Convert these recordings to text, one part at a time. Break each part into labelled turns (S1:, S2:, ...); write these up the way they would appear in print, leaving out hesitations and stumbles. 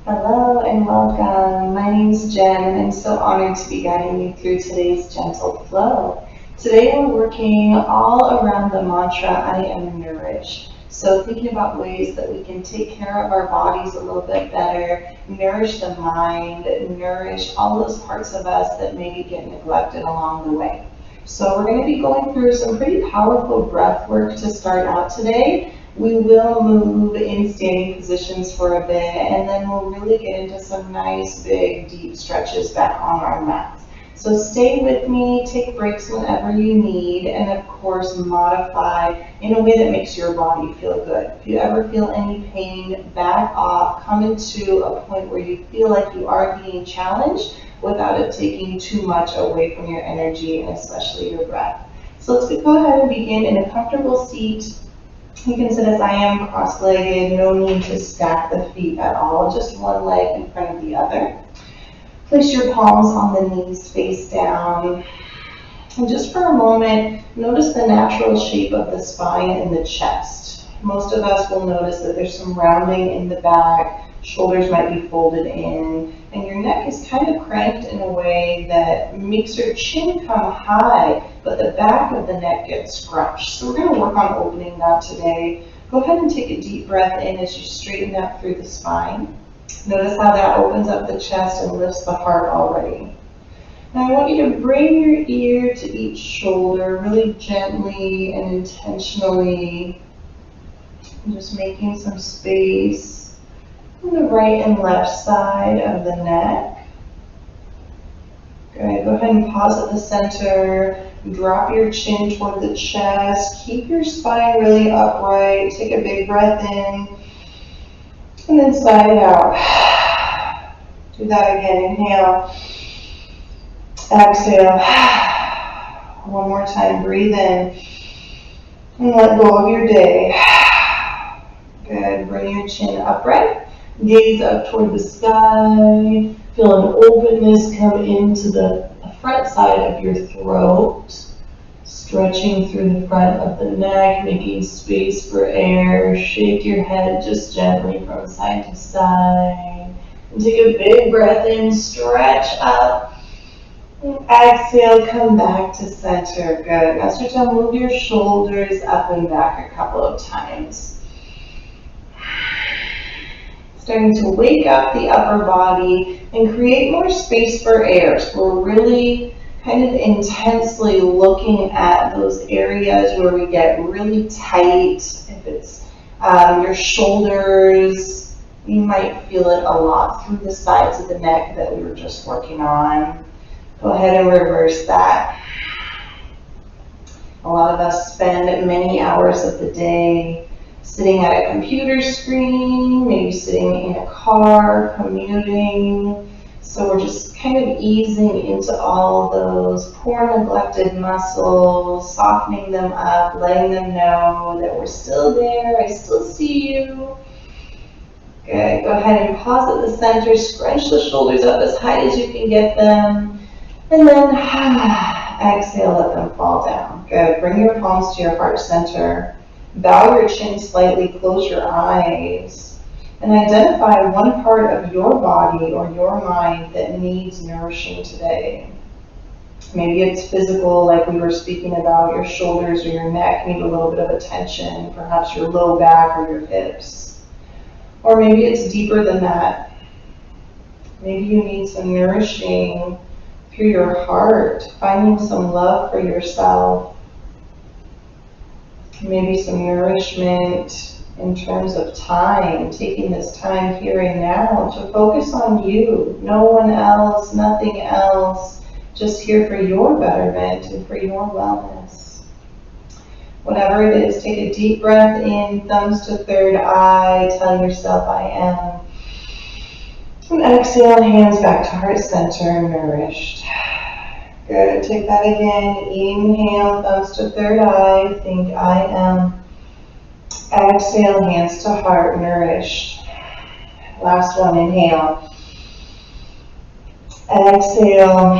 S1: Hello and welcome. My name is Jen and I'm so honored to be guiding you through today's gentle flow. Today we're working all around the mantra, I am nourished. So thinking about ways that we can take care of our bodies a little bit better, nourish the mind, nourish all those parts of us that maybe get neglected along the way. So we're going to be going through some pretty powerful breath work to start out today. We will move in standing positions for a bit, and then we'll really get into some nice, big, deep stretches back on our mats. So stay with me, take breaks whenever you need, and of course modify in a way that makes your body feel good. If you ever feel any pain, back off, come into a point where you feel like you are being challenged without it taking too much away from your energy and especially your breath. So let's go ahead and begin in a comfortable seat. You can sit as I am, cross-legged, no need to stack the feet at all, just one leg in front of the other. Place your palms on the knees, face down. And just for a moment, notice the natural shape of the spine and the chest. Most of us will notice that there's some rounding in the back, shoulders might be folded in, and your neck is kind of cranked in a way that makes your chin come high, but the back of the neck gets scrunched. So we're going to work on opening that today. Go ahead and take a deep breath in as you straighten up through the spine. Notice how that opens up the chest and lifts the heart already. Now I want you to bring your ear to each shoulder really gently and intentionally, just making some space on the right and left side of the neck. Good. Go ahead and pause at the center. Drop your chin toward the chest. Keep your spine really upright. Take a big breath in. And then sigh it out. Do that again. Inhale. Exhale. One more time. Breathe in. And let go of your day. Good. Bring your chin upright. Gaze up toward the sky. Feel an openness come into the front side of your throat. Stretching through the front of the neck, making space for air. Shake your head just gently from side to side. And take a big breath in, stretch up. And exhale, come back to center. Good. Now start to move your shoulders up and back a couple of times. Starting to wake up the upper body and create more space for air. So we're really kind of intensely looking at those areas where we get really tight. If it's your shoulders, you might feel it a lot through the sides of the neck that we were just working on. Go ahead and reverse that. A lot of us spend many hours of the day sitting at a computer screen, maybe sitting in a car, commuting. So we're just kind of easing into all those poor neglected muscles, softening them up, letting them know that we're still there, I still see you. Good, go ahead and pause at the center, scrunch the shoulders up as high as you can get them, and then exhale, let them fall down. Good, bring your palms to your heart center. Bow your chin slightly, close your eyes, and identify one part of your body or your mind that needs nourishing today. Maybe it's physical, like we were speaking about, your shoulders or your neck need a little bit of attention, perhaps your low back or your hips. Or maybe it's deeper than that. Maybe you need some nourishing through your heart, finding some love for yourself. Maybe some nourishment in terms of time, taking this time here and now to focus on you, no one else, nothing else, just here for your betterment and for your wellness. Whatever it is, take a deep breath in, thumbs to third eye, tell yourself I am. And exhale, hands back to heart center, nourished. Good, take that again. Inhale, thumbs to third eye, think I am. Exhale, hands to heart, nourished. Last one, inhale. Exhale.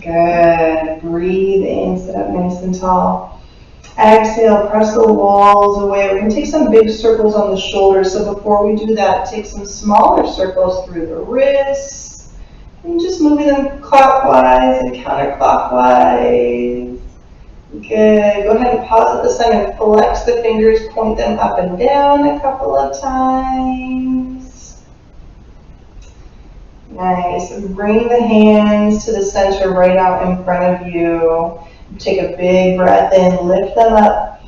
S1: Good, breathe in, sit up nice and tall. Exhale, press the walls away. We're going to take some big circles on the shoulders. So before we do that, take some smaller circles through the wrists. And just moving them clockwise and counterclockwise. Good. Go ahead and pause at the center. Flex the fingers, point them up and down a couple of times. Nice. Bring the hands to the center right out in front of you. Take a big breath in, lift them up,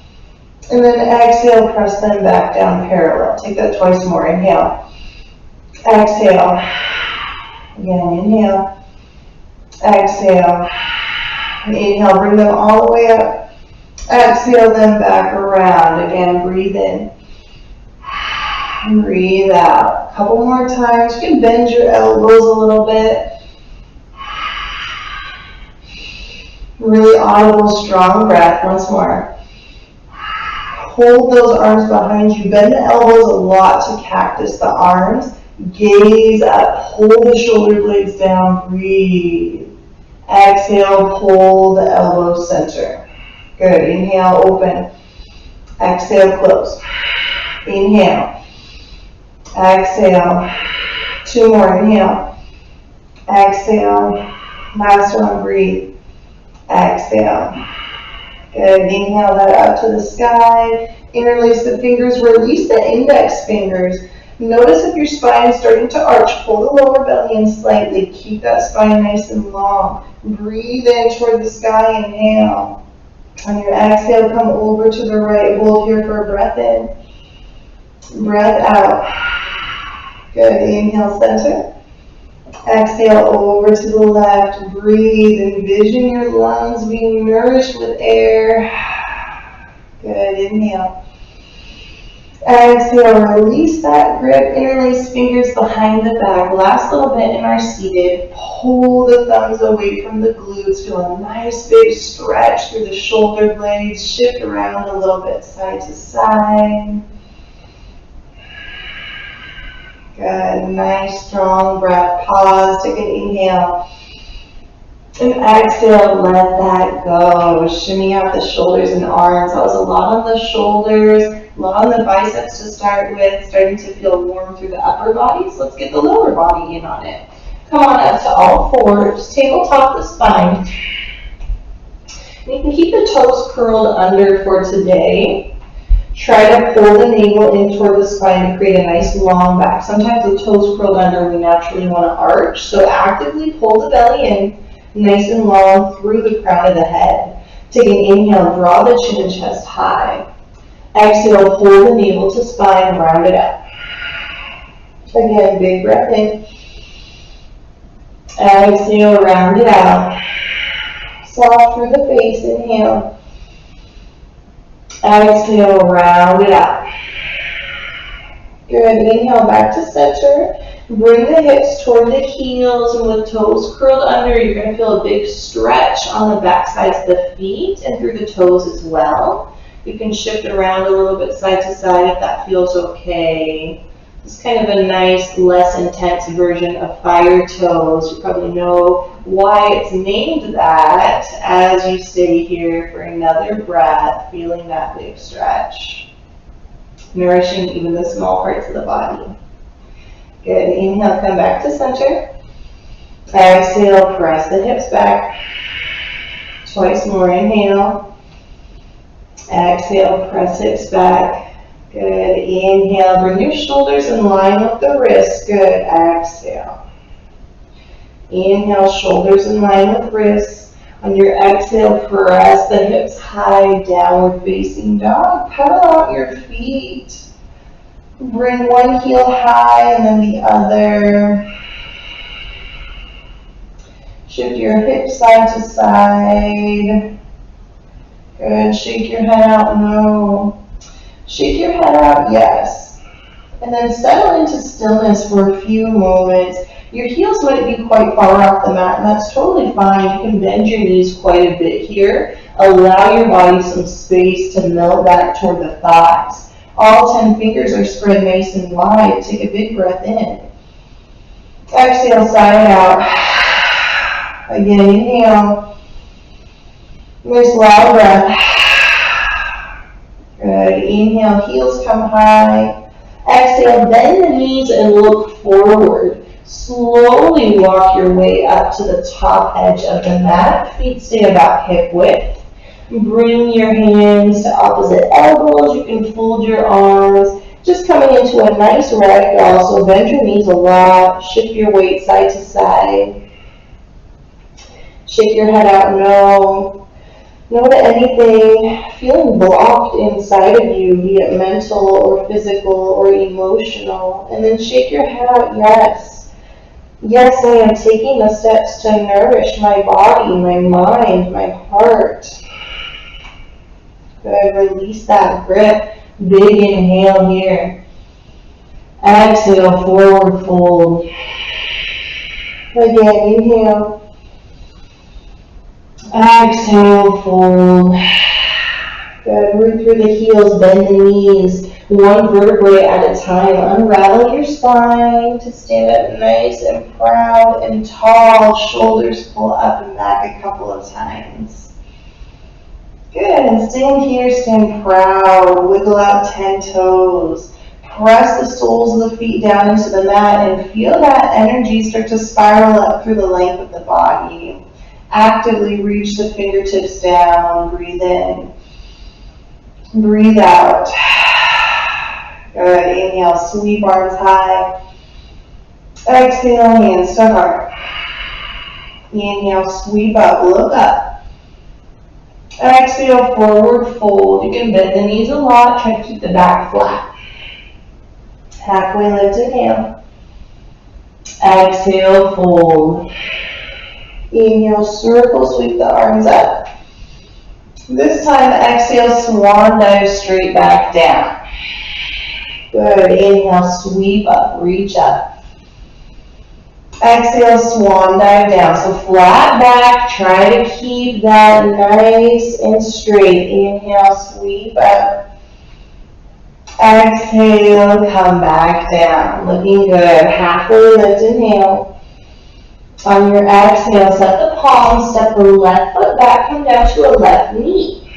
S1: and then exhale, press them back down parallel. Take that twice more. Inhale. Exhale. Again, inhale. Exhale. Inhale, bring them all the way up. Exhale them back around. Again, breathe in. Breathe out. A couple more times. You can bend your elbows a little bit. Really audible, strong breath. Once more. Hold those arms behind you. Bend the elbows a lot to cactus the arms. Gaze up. Hold the shoulder blades down. Breathe. Exhale, pull the elbows center. Good. Inhale, open. Exhale, close. Inhale. Exhale. Two more. Inhale. Exhale. Last one. Breathe. Exhale. Good. Inhale that out to the sky. Interlace the fingers. Release the index fingers. Notice if your spine is starting to arch. Pull the lower belly in slightly. Keep that spine nice and long. Breathe in toward the sky. Inhale. On your exhale, come over to the right. Hold here for a breath in. Breath out. Good. Inhale, center. Exhale over to the left. Breathe. Envision your lungs being nourished with air. Good. Inhale. Exhale. Release that grip. Interlace fingers behind the back. Last little bit in our seated. Pull the thumbs away from the glutes. Feel a nice big stretch through the shoulder blades. Shift around a little bit side to side. Good, nice strong breath. Pause, take an inhale. And exhale, let that go. Shimmy out the shoulders and arms. That was a lot on the shoulders, a lot on the biceps to start with. Starting to feel warm through the upper body. So let's get the lower body in on it. Come on up to all fours. Tabletop the spine. And you can keep the toes curled under for today. Try to pull the navel in toward the spine to create a nice long back. Sometimes with toes curled under, we naturally want to arch. So actively pull the belly in, nice and long through the crown of the head. Take an inhale, draw the chin and chest high. Exhale, pull the navel to spine, round it up. Again, big breath in. Exhale, round it out. Soft through the face, inhale. Exhale, round it out. Good. Inhale back to center. Bring the hips toward the heels, and with toes curled under, you're going to feel a big stretch on the back sides of the feet and through the toes as well. You can shift around a little bit side to side if that feels okay. It's kind of a nice, less intense version of fire toes. You probably know why it's named that as you stay here for another breath, feeling that big stretch. Nourishing even the small parts of the body. Good. Inhale, come back to center. Exhale, press the hips back. Twice more. Inhale. Exhale, press hips back. Good. Inhale, bring your shoulders in line with the wrists. Good. Exhale. Inhale, shoulders in line with wrists. On your exhale, press the hips high, downward facing dog. Pedal out your feet. Bring one heel high and then the other. Shift your hips side to side. Good. Shake your head out, no. Shake your head out, yes. And then settle into stillness for a few moments. Your heels might be quite far off the mat, and that's totally fine. You can bend your knees quite a bit here. Allow your body some space to melt back toward the thighs. All 10 fingers are spread nice and wide. Take a big breath in. Exhale, sigh it out. Again, inhale. Nice loud breath. Good. Inhale, heels come high. Exhale, bend the knees and look forward. Slowly walk your way up to the top edge of the mat. Feet stay about hip width. Bring your hands to opposite elbows. You can fold your arms. Just coming into a nice ragdoll. So bend your knees a lot. Shift your weight side to side. Shake your head out, no. No to anything feeling blocked inside of you, be it mental or physical or emotional. And then shake your head out, yes. Yes, I am taking the steps to nourish my body, my mind, my heart. Good, release that grip. Big inhale here. Exhale, forward fold. Again, inhale. Exhale, fold. Good, root through the heels, bend the knees, one vertebrae at a time. Unravel your spine to stand up nice and proud and tall. Shoulders pull up and back a couple of times. Good, and stand here, stand proud. Wiggle out 10 toes. Press the soles of the feet down into the mat and feel that energy start to spiral up through the length of the body. Actively reach the fingertips down. Breathe in. Breathe out. Good. Inhale, sweep arms high. Exhale, hands to heart. Inhale, sweep up, look up. Exhale, forward fold. You can bend the knees a lot. Try to keep the back flat. Halfway lift, inhale. Exhale, fold. Inhale, circle, sweep the arms up. This time, exhale, swan dive straight back down. Good. Inhale, sweep up, reach up. Exhale, swan dive down. So flat back, try to keep that nice and straight. Inhale, sweep up. Exhale, come back down. Looking good. Halfway lift, inhale. On your exhale, set the palms, step the left foot back, come down to a left knee.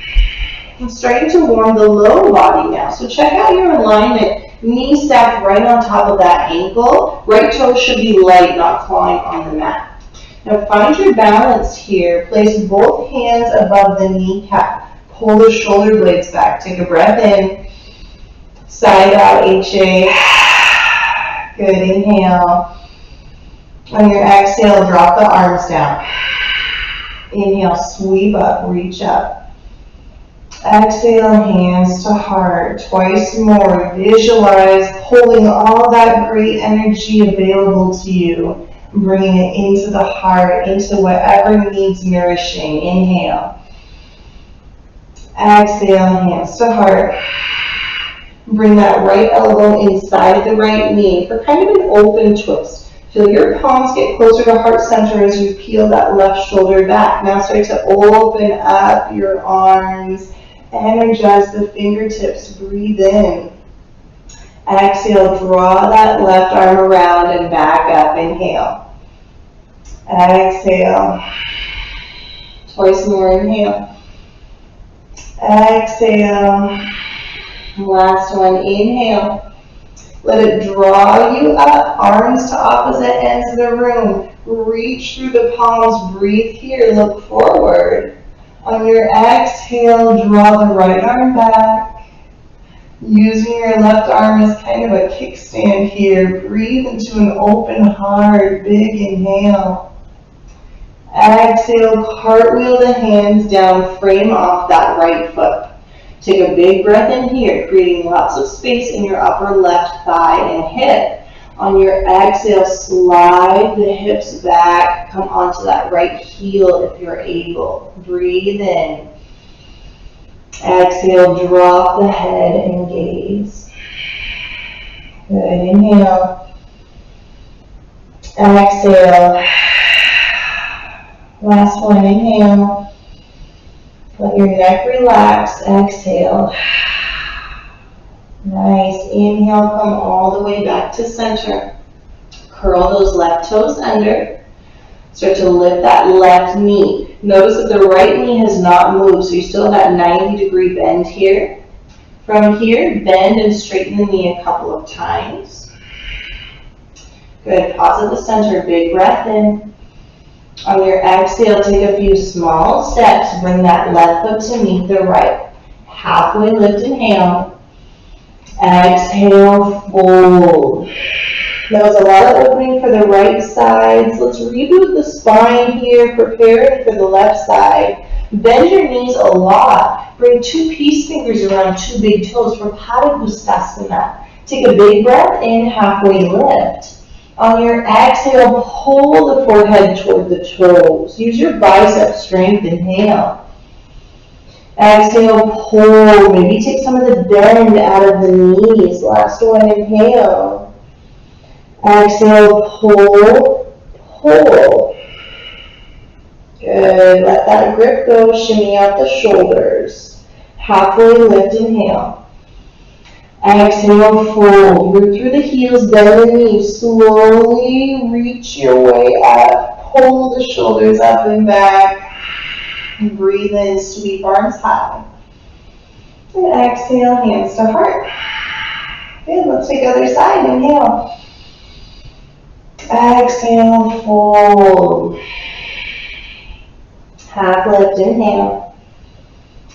S1: I'm starting to warm the low body now. So check out your alignment. Knee stacked right on top of that ankle. Right toe should be light, not clawing on the mat. Now find your balance here. Place both hands above the kneecap. Pull the shoulder blades back. Take a breath in. Side out, HA. Good, inhale. On your exhale, drop the arms down. Inhale, sweep up, reach up. Exhale, hands to heart. Twice more. Visualize pulling all that great energy available to you. Bringing it into the heart, into whatever needs nourishing. Inhale. Exhale, hands to heart. Bring that right elbow inside the right knee for kind of an open twist. Feel your palms get closer to heart center as you peel that left shoulder back. Now start to open up your arms. Energize the fingertips. Breathe in. Exhale, draw that left arm around and back up. Inhale. Exhale. Twice more. Inhale. Exhale. Last one. Inhale. Let it draw you up, arms to opposite ends of the room. Reach through the palms, breathe here, look forward. On your exhale, draw the right arm back. Using your left arm as kind of a kickstand here. Breathe into an open heart, big inhale. Exhale, cartwheel the hands down, frame off that right foot. Take a big breath in here, creating lots of space in your upper left thigh and hip. On your exhale, slide the hips back. Come onto that right heel if you're able. Breathe in. Exhale, drop the head and gaze. Good, inhale. Exhale. Last one, inhale. Let your neck relax, exhale. Nice, inhale, come all the way back to center. Curl those left toes under. Start to lift that left knee. Notice that the right knee has not moved, so you still have that 90-degree bend here. From here, bend and straighten the knee a couple of times. Good, pause at the center, big breath in. On your exhale, take a few small steps. Bring that left foot to meet the right. Halfway lift, inhale. Exhale, fold. That was a lot of opening for the right side. So let's reboot the spine here, preparing for the left side. Bend your knees a lot. Bring 2 peace fingers around 2 big toes for Padangusthasana. Take a big breath in, halfway lift. On your exhale, pull the forehead toward the toes. Use your bicep strength, inhale. Exhale, pull. Maybe take some of the bend out of the knees. Last one, inhale. Exhale, pull, pull. Good. Let that grip go. Shimmy out the shoulders. Halfway lift, inhale. Exhale, fold. Root through the heels, bend the knees. Slowly reach your way up. Pull the shoulders up and back. Breathe in, sweep arms high. And exhale, hands to heart. Good, let's take other side. Inhale. Exhale, fold. Half lift, inhale.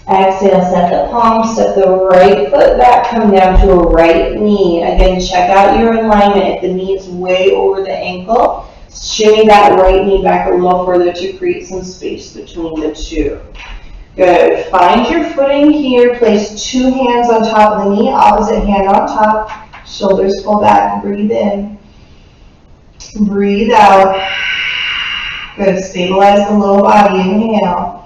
S1: Exhale, set the palms, step the right foot back, come down to a right knee. Again, check out your alignment. If the knee is way over the ankle, shimmy that right knee back a little further to create some space between the two. Good. Find your footing here. Place 2 hands on top of the knee, opposite hand on top. Shoulders pull back. Breathe in. Breathe out. Good. Stabilize the low body. Inhale.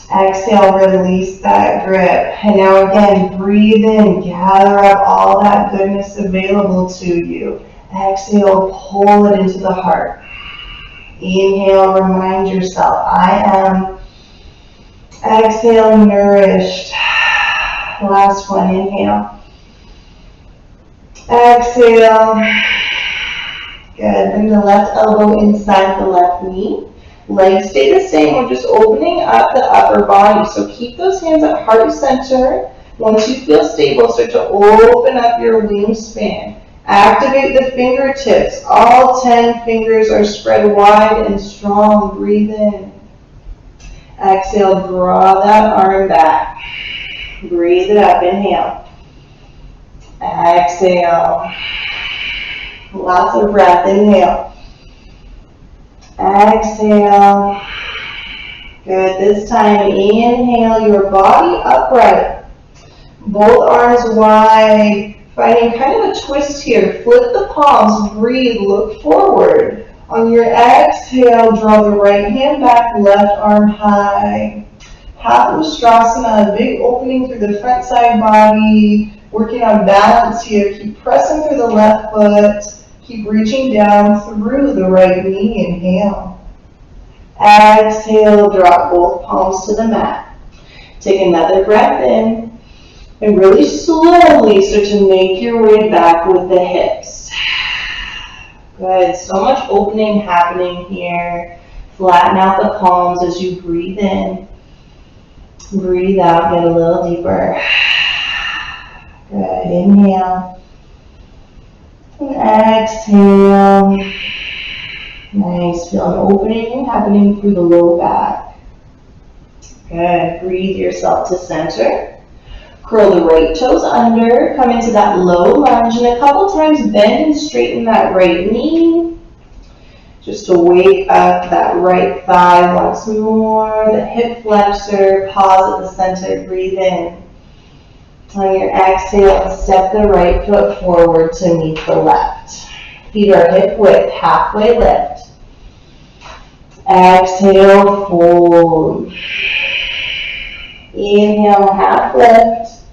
S1: Exhale, release that grip. And now again, breathe in. Gather up all that goodness available to you. Exhale, pull it into the heart. Inhale, remind yourself, I am. Exhale, nourished. Last one, inhale. Exhale. Good. Bring the left elbow inside the left knee. Legs stay the same. We're just opening up the upper body. So keep those hands at heart center. Once you feel stable, start to open up your wingspan. Activate the fingertips. All 10 fingers are spread wide and strong. Breathe in. Exhale, draw that arm back. Breathe it up. Inhale. Exhale. Lots of breath. Inhale. Exhale. Good. This time, inhale your body upright. Both arms wide. Finding kind of a twist here. Flip the palms. Breathe. Look forward. On your exhale, draw the right hand back, left arm high. Padangusthasana, a big opening through the front side body. Working on balance here. Keep pressing through the left foot. Keep reaching down through the right knee. Inhale. Exhale, drop both palms to the mat. Take another breath in. And really slowly start to make your way back with the hips. Good. So much opening happening here. Flatten out the palms as you breathe in. Breathe out. Get a little deeper. Good. Inhale. And exhale. Nice. Feel an opening happening through the low back. Good. Breathe yourself to center. Curl the right toes under. Come into that low lunge. And a couple times bend and straighten that right knee. Just to wake up that right thigh once more. The hip flexor. Pause at the center. Breathe in. On your exhale, step the right foot forward to meet the left. Feet are hip width, halfway lift. Exhale, fold. Inhale, half lift.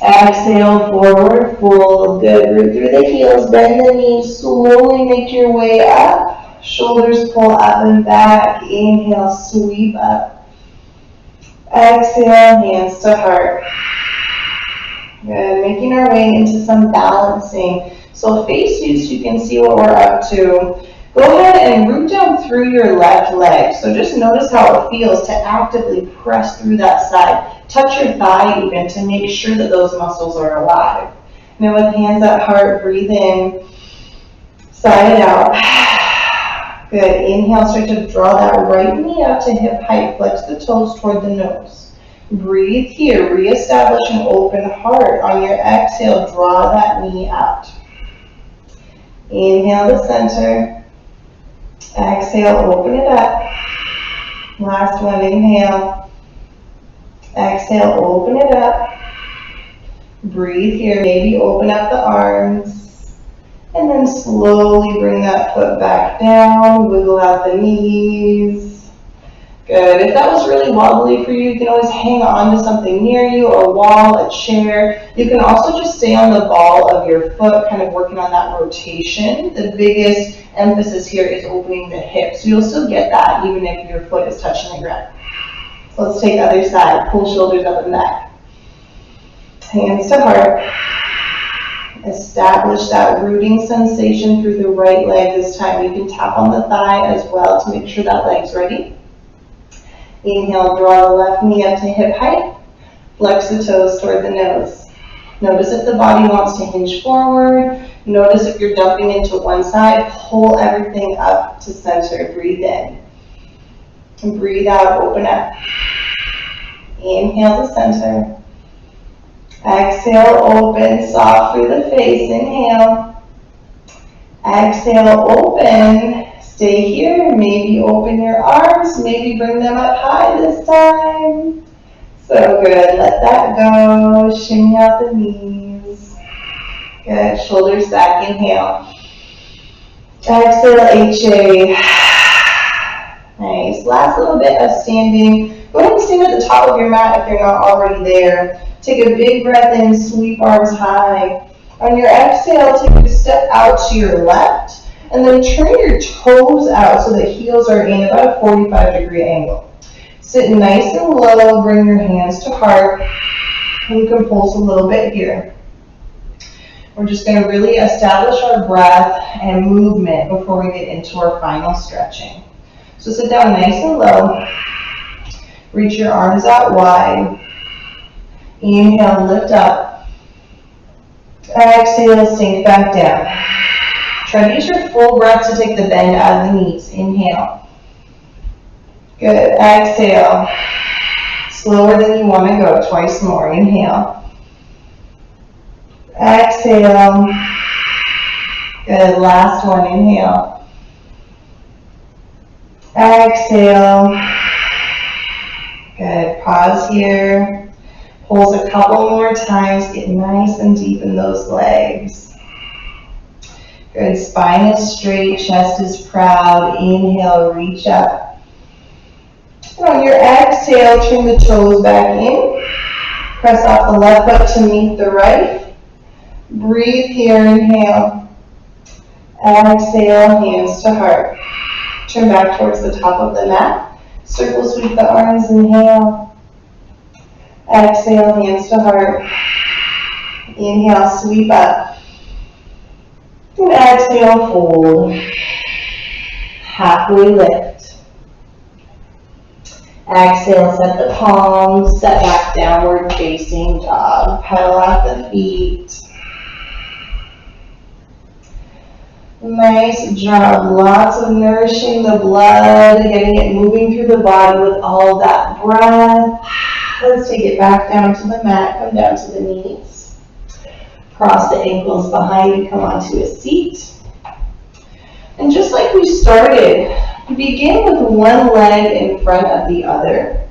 S1: Exhale, forward fold. Good. Root through the heels, bend the knees, slowly make your way up. Shoulders pull up and back. Inhale, sweep up. Exhale, hands to heart. Good. Making our way into some balancing. So face view so you can see what we're up to. Go ahead and root down through your left leg. So just notice how it feels to actively press through that side. Touch your thigh even to make sure that those muscles are alive. Now with hands at heart, breathe in, side it out. Good. Inhale, start to draw that right knee up to hip height. Flex the toes toward the nose. Breathe here. Reestablish an open heart. On your exhale, draw that knee out. Inhale to center. Exhale, open it up. Last one, inhale. Exhale, open it up. Breathe here. Maybe open up the arms. And then slowly bring that foot back down. Wiggle out the knees. Good. If that was really wobbly for you, you can always hang on to something near you, a wall, a chair. You can also just stay on the ball of your foot, kind of working on that rotation. The biggest emphasis here is opening the hips. So you'll still get that even if your foot is touching the ground. So let's take the other side. Pull shoulders up and back. Hands to heart. Establish that rooting sensation through the right leg this time. You can tap on the thigh as well to make sure that leg's ready. Inhale, draw the left knee up to hip height. Flex the toes toward the nose. Notice if the body wants to hinge forward. Notice if you're dumping into one side. Pull everything up to center. Breathe in. And breathe out, open up. Inhale to center. Exhale, open, soft through the face. Inhale. Exhale, open. Stay here. Maybe open your arms. Maybe bring them up high this time. So good. Let that go. Shimmy out the knees. Good. Shoulders back. Inhale. Exhale, HA. Nice. Last little bit of standing. Go ahead and stand at the top of your mat if you're not already there. Take a big breath in, sweep arms high. On your exhale, take a step out to your left, and then turn your toes out so the heels are in about a 45-degree angle. Sit nice and low, bring your hands to heart, and you can pulse a little bit here. We're just going to really establish our breath and movement before we get into our final stretching. So sit down nice and low. Reach your arms out wide. Inhale, lift up. Exhale, sink back down. Try to use your full breath to take the bend out of the knees. Inhale. Good. Exhale. Slower than you want to go. Twice more. Inhale. Exhale. Good. Last one. Inhale. Exhale. Good. Pause here. Pulse a couple more times. Get nice and deep in those legs. Good. Spine is straight. Chest is proud. Inhale. Reach up. And on your exhale, turn the toes back in. Press off the left foot to meet the right. Breathe here. Inhale. Exhale. Hands to heart. Turn back towards the top of the mat. Circle sweep the arms. Inhale. Exhale, hands to heart. Inhale, sweep up. And exhale, fold. Halfway lift. Exhale, set the palms, step back, downward facing dog. Pedal out the feet. Nice job. Lots of nourishing the blood, getting it moving through the body with all of that breath. Let's take it back down to the mat, come down to the knees. Cross the ankles behind you, come onto a seat. And just like we started, begin with one leg in front of the other.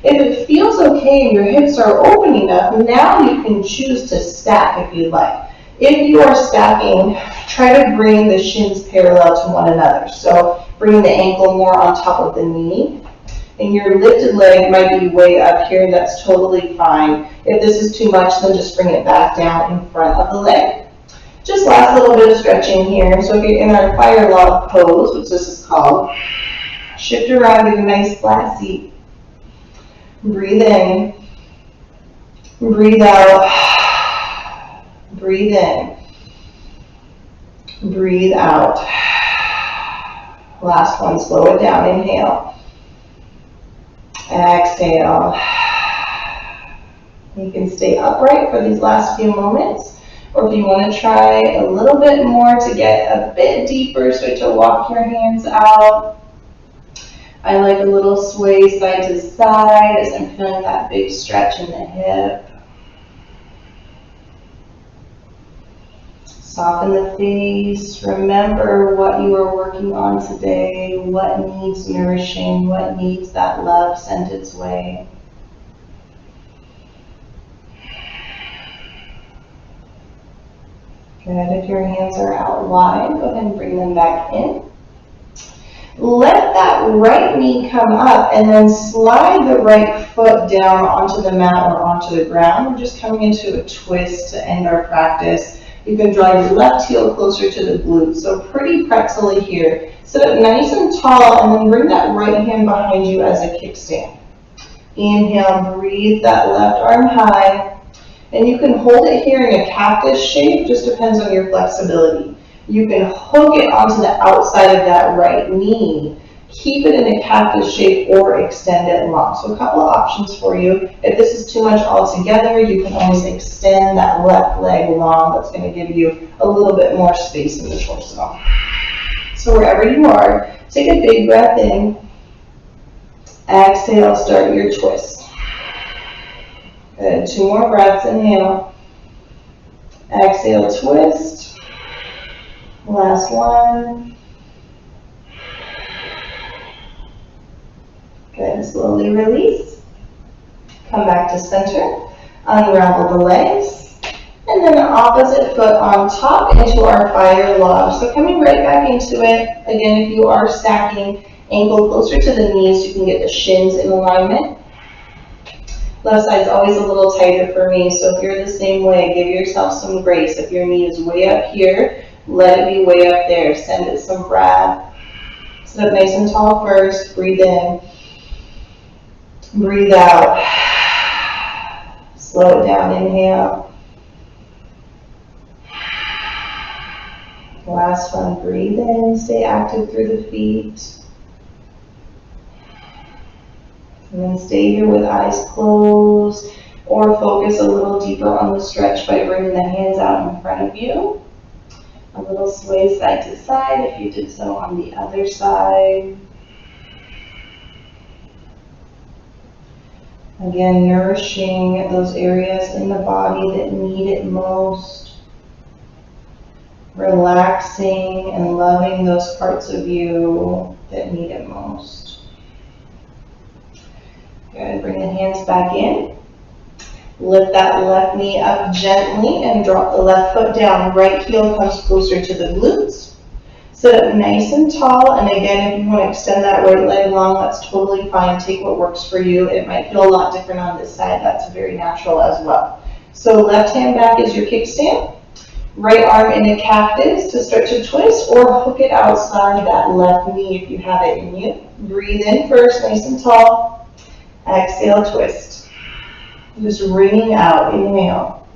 S1: If it feels okay and your hips are opening up, now you can choose to stack if you'd like. If you are stacking, try to bring the shins parallel to one another. So bring the ankle more on top of the knee. And your lifted leg might be way up here, that's totally fine. If this is too much, then just bring it back down in front of the leg. Just last little bit of stretching here. So if you're in our fire log pose, which this is called, shift around, get a nice flat seat. Breathe in. Breathe out. Breathe in. Breathe out. Last one, slow it down, inhale. Exhale. You can stay upright for these last few moments, or if you want to try a little bit more to get a bit deeper, start to walk your hands out. I like a little sway side to side as I'm feeling that big stretch in the hip. Soften the face. Remember what you are working on today, what needs nourishing, what needs that love sent its way. Good. If your hands are out wide, go ahead and bring them back in. Let that right knee come up and then slide the right foot down onto the mat or onto the ground. We're just coming into a twist to end our practice. You can draw your left heel closer to the glutes, so pretty pretzel-y here. Sit up nice and tall and then bring that right hand behind you as a kickstand. Inhale, breathe that left arm high. And you can hold it here in a cactus shape, just depends on your flexibility. You can hook it onto the outside of that right knee, keep it in a cactus shape, or extend it long. So a couple of options for you. If this is too much altogether, you can always extend that left leg long. That's going to give you a little bit more space in the torso. So wherever you are, take a big breath in. Exhale, start your twist. Good. 2 more breaths. Inhale. Exhale, twist. Last one. Good. Slowly release. Come back to center. Unravel the legs. And then the opposite foot on top into our fire log. So coming right back into it. Again, if you are stacking ankle closer to the knees, you can get the shins in alignment. Left side's always a little tighter for me, so if you're the same way, give yourself some grace. If your knee is way up here, let it be way up there. Send it some breath. Sit up nice and tall first. Breathe in. Breathe out. Slow it down. Inhale. Last one. Breathe in. Stay active through the feet. And then stay here with eyes closed, or focus a little deeper on the stretch by bringing the hands out in front of you. A little sway side to side if you did so on the other side. Again, nourishing those areas in the body that need it most. Relaxing and loving those parts of you that need it most. Good. Bring the hands back in. Lift that left knee up gently and drop the left foot down. Right heel comes closer to the glutes. Sit up nice and tall. And again, if you want to extend that right leg long, that's totally fine. Take what works for you. It might feel a lot different on this side. That's very natural as well. So left hand back is your kickstand. Right arm in a cactus to start to twist, or hook it outside that left knee if you have it in you. Breathe in first, nice and tall. Exhale, twist. Just wringing out. Inhale.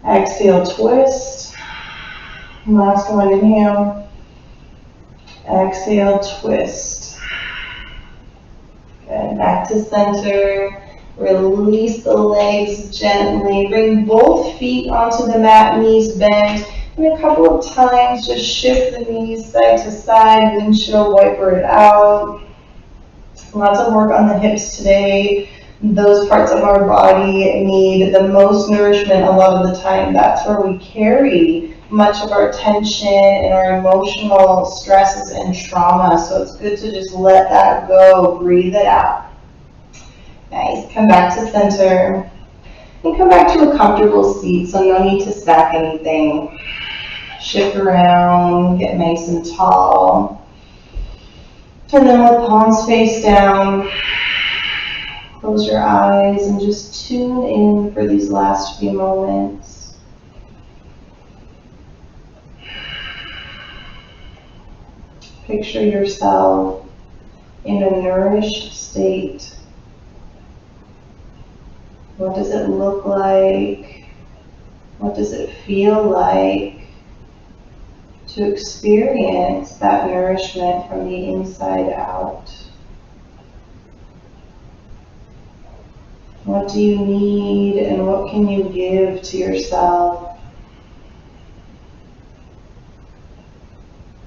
S1: Exhale, twist. Last one, inhale. Exhale, twist. Good. Back to center. Release the legs gently. Bring both feet onto the mat, knees bent. And a couple of times, just shift the knees side to side, windshield wiper it out. Lots of work on the hips today. Those parts of our body need the most nourishment a lot of the time. That's where we carry much of our tension and our emotional stresses and trauma. So it's good to just let that go. Breathe it out. Nice. Come back to center. And come back to a comfortable seat, so no need to stack anything. Shift around. Get nice and tall. And then with palms face down, close your eyes and just tune in for these last few moments. Picture yourself in a nourished state. What does it look like? What does it feel like to experience that nourishment from the inside out. What do you need and what can you give to yourself?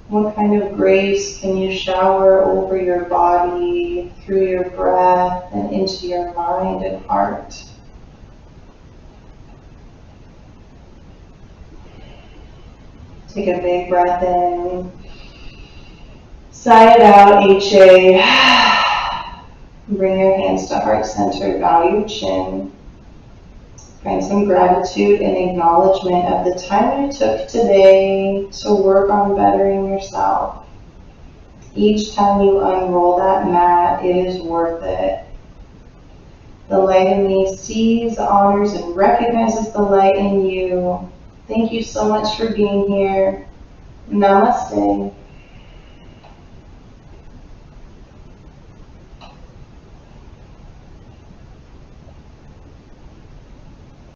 S1: What kind of grace can you shower over your body, through your breath, and into your mind and heart? Take a big breath in. Sigh it out, HA. Bring your hands to heart center, bow your chin. Find some gratitude and acknowledgement of the time you took today to work on bettering yourself. Each time you unroll that mat, it is worth it. The light in me sees, honors, and recognizes the light in you. Thank you so much for being here. Namaste.